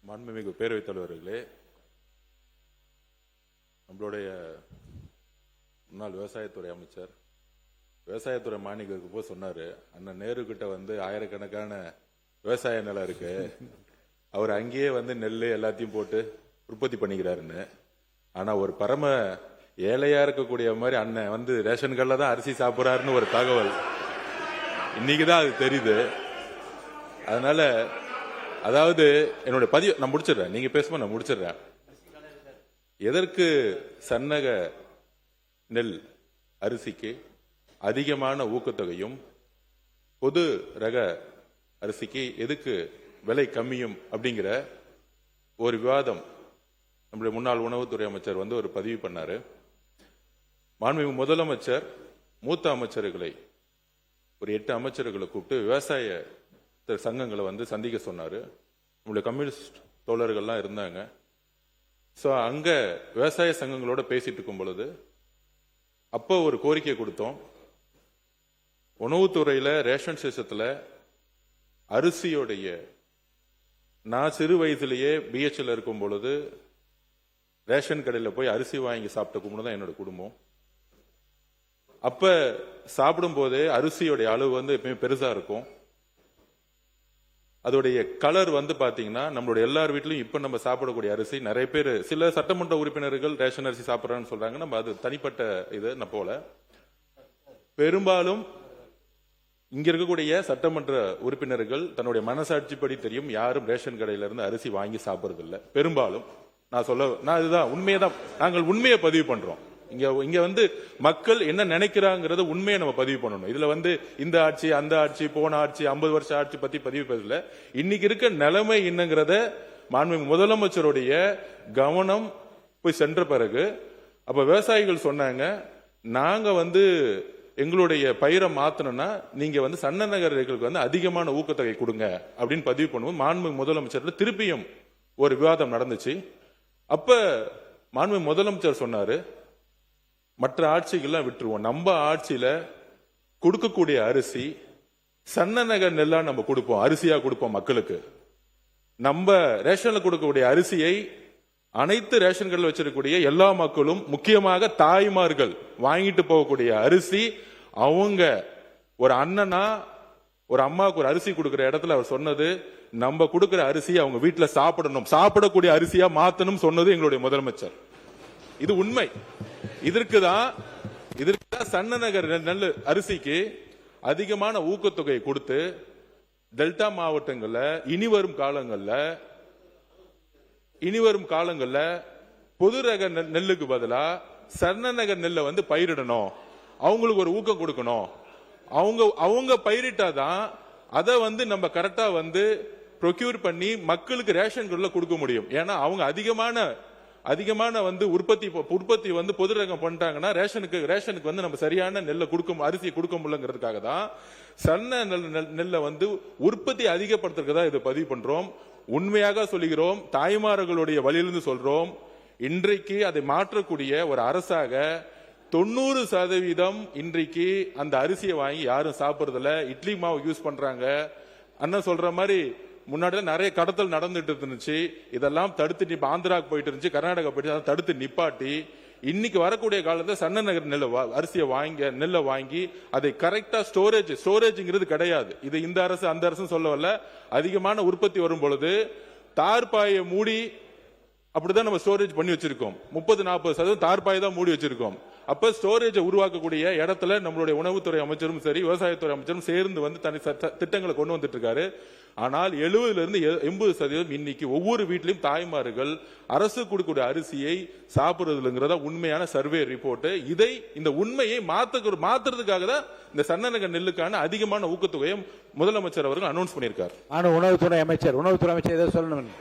மாண்புமிகு பேரவைத் தலைவர்களே, நம்மளுடைய முன்னாள் விவசாயத்துறை அமைச்சர் விவசாயத்துறை மானியத்துக்கு போய் சொன்னாரு, அண்ணன் நேரு கிட்ட வந்து ஆயிரக்கணக்கான விவசாய நிலம் இருக்கு, அவர் அங்கேயே வந்து நெல் எல்லாத்தையும் போட்டு உற்பத்தி பண்ணிக்கிறாருன்னு. ஆனா ஒரு பரம ஏழையா இருக்கக்கூடிய மாதிரி அண்ணன் வந்து ரேஷன் கடையில தான் அரிசி சாப்பிட்றாருன்னு ஒரு தகவல் இன்னைக்குதான் அது தெரியுது. அதனால அதாவது என்னுடைய பதிவு நான் முடிச்சிடுறேன், நீங்க பேசும்போது நான் முடிச்சிடுறேன். எதற்கு சன்னக நெல் அரிசிக்கு அதிகமான ஊக்கத்தொகையும் பொது ரக அரிசிக்கு எதுக்கு விலை கம்மியும் அப்படிங்கிற ஒரு விவாதம் நம்முடைய முன்னாள் உணவுத்துறை அமைச்சர் வந்து ஒரு பதிவு பண்ணாரு. மாண்புமிகு முதலமைச்சர் மூத்த அமைச்சர்களை ஒரு 8 அமைச்சர்களை கூப்பிட்டு விவசாய சங்கங்களை வந்து சந்திக்க சொன்னாரு. நம்மளுடைய கம்யூனிஸ்ட் தோழர்கள்லாம் இருந்தாங்க. ஸோ அங்க விவசாய சங்கங்களோட பேசிட்டு இருக்கும் பொழுது அப்போ ஒரு கோரிக்கை கொடுத்தோம். உணவுத்துறையில ரேஷன் சிஸ்டத்துல அரிசியோடைய நான் சிறு வயசுலயே பிஹெச்ல இருக்கும் பொழுது ரேஷன் கடையில் போய் அரிசி வாங்கி சாப்பிட்ட குடும்பம் தான் என்னோட குடும்பம். அப்ப சாப்பிடும் போதே அரிசியோடைய அளவு வந்து எப்பயுமே பெருசா இருக்கும். அதோடைய கலர் வந்து பாத்தீங்கன்னா நம்மளுடைய எல்லார் வீட்லயும் இப்ப நம்ம சாப்பிடக்கூடிய அரிசி நிறைய பேர் சில சட்டமன்ற உறுப்பினர்கள் ரேஷன் அரிசி சாப்பிட்றான்னு சொல்றாங்க. நம்ம அது தனிப்பட்ட இது போல பெரும்பாலும் இங்க இருக்கக்கூடிய சட்டமன்ற உறுப்பினர்கள் தன்னுடைய மனசாட்சிப்படி தெரியும் யாரும் ரேஷன் கடையில இருந்து அரிசி வாங்கி சாப்பிடுறது இல்லை. பெரும்பாலும் நான் இதுதான் உண்மையதான், நாங்கள் உண்மையை பதிவு பண்றோம். இங்க வந்து மக்கள் என்ன நினைக்கிறாங்கிறத உண்மையை நம்ம பதிவு பண்ணணும். இதுல வந்து இந்த ஆட்சி அந்த ஆட்சி போன ஆட்சி 50 வருஷ ஆட்சி பத்தி பதிவு பண்ணல. இன்னைக்கு இருக்க நிலைமை என்னங்கிறத மாண்புமிகு முதலமைச்சருடைய கவனம் போய் சென்ற பிறகு அப்ப விவசாயிகள் சொன்னாங்க, நாங்க வந்து எங்களுடைய பயிரை மாத்தணும்னா நீங்க வந்து சன்ன நகர்களுக்கு வந்து அதிகமான ஊக்கத்தொகை கொடுங்க அப்படின்னு பதிவு பண்ணுவோம். மாண்புமிகு முதலமைச்சர் திருப்பியும் ஒரு விவாதம் நடந்துச்சு. அப்ப மாண்புமிகு முதலமைச்சர் சொன்னாரு, மற்ற ஆட்சிகள்லாம் விட்டுருவோம், நம்ம ஆட்சியில கொடுக்கக்கூடிய அரிசி சன்ன நகர் நெல்லா நம்ம கொடுப்போம், அரிசியா கொடுப்போம் மக்களுக்கு. நம்ம ரேஷன்ல கொடுக்கக்கூடிய அரிசியை அனைத்து ரேஷன் கடையில் வச்சிருக்கக்கூடிய எல்லா மக்களும் முக்கியமாக தாய்மார்கள் வாங்கிட்டு போகக்கூடிய அரிசி அவங்க ஒரு அண்ணனா ஒரு அம்மாவுக்கு ஒரு அரிசி கொடுக்கிற இடத்துல அவர் சொன்னது, நம்ம கொடுக்கிற அரிசி அவங்க வீட்டுல சாப்பிடணும், சாப்பிடக்கூடிய அரிசியா மாத்தணும் சொன்னது எங்களுடைய முதலமைச்சர். இது உண்மை. இதற்குதான் சன்ன நகர் நெல் அரிசிக்கு அதிகமான ஊக்கத்தொகை கொடுத்து டெல்டா மாவட்டங்கள்ல இனிவரும் காலங்கள்ல பொது ரக நெல்லுக்கு பதிலா சன்ன நகர் நெல்லை வந்து பயிரிடணும், அவங்களுக்கு ஒரு ஊக்கம் கொடுக்கணும். அவங்க பயிரிட்டாதான் அதை வந்து நம்ம கரெக்டா வந்து ப்ரொக்யூர் பண்ணி மக்களுக்கு ரேஷன் கடையில கொடுக்க முடியும். ஏன்னா அவங்க அதிகமான வந்து உற்பத்தி வந்து பொது ரகம் பண்ணிட்டாங்கன்னா ரேஷனுக்கு வந்து நம்ம சரியான நெல்லை அரிசியை கொடுக்க முடியலங்கிறதுக்காக தான் சன்ன நெல்லை வந்து உற்பத்தி அதிகப்படுத்துறதுக்கு இது பதிவு பண்றோம். உண்மையாக சொல்லுகிறோம், தாய்மார்களுடைய வழியிலிருந்து சொல்றோம். இன்றைக்கு அதை மாற்றக்கூடிய ஒரு அரசாக 90% இன்றைக்கு அந்த அரிசியை வாங்கி யாரும் சாப்பிடுறதில்ல, இட்லி மாவு யூஸ் பண்றாங்க. அண்ணன் சொல்ற மாதிரி முன்னாடி நிறைய கடத்தல் நடந்துட்டு இருந்துச்சு, இதெல்லாம் தடுத்து ஆந்திராவுக்கு போயிட்டு இருந்துச்சு, கர்நாடகா போயிட்டு அதை தடுத்து நிப்பாட்டி இன்னைக்கு வரக்கூடிய காலத்துல சன்ன நகர் அரிசியை நெல்லை வாங்கி அதை கரெக்டா ஸ்டோரேஜ்ங்கிறது கிடையாது. இது இந்த அரசு அந்த அரசு சொல்லவல்ல. அதிகமான உற்பத்தி வரும் பொழுது தார்பாயை மூடி அப்படிதான் நம்ம ஸ்டோரேஜ் பண்ணி வச்சிருக்கோம். 30-40% தார்பாய் தான் மூடி வச்சிருக்கோம். அப்ப ஸ்டோரேஜை உருவாக்கக்கூடிய இடத்துல நம்மளுடைய உணவுத்துறை அமைச்சரும் சரி விவசாயத்துறை அமைச்சரும் சேர்ந்து வந்து தனி திட்டங்களை கொண்டு வந்துட்டு இருக்காரு. ஆனால் 70-80% இன்னைக்கு ஒவ்வொரு வீட்டிலும் தாய்மார்கள் அரசு கொடுக்கக்கூடிய அரிசியை சாப்பிடுறதுங்கிறத உண்மையான சர்வே ரிப்போர்ட். இந்த உண்மையை மாத்துறதுக்காக தான் இந்த சன்ன நகர் நெல்லுக்கான அதிகமான ஊக்கத்தொகையை முதலமைச்சர் அவர்கள் அனௌன்ஸ் பண்ணியிருக்காரு. உணவுத்துறை அமைச்சர் ஏதோ சொல்லணும்.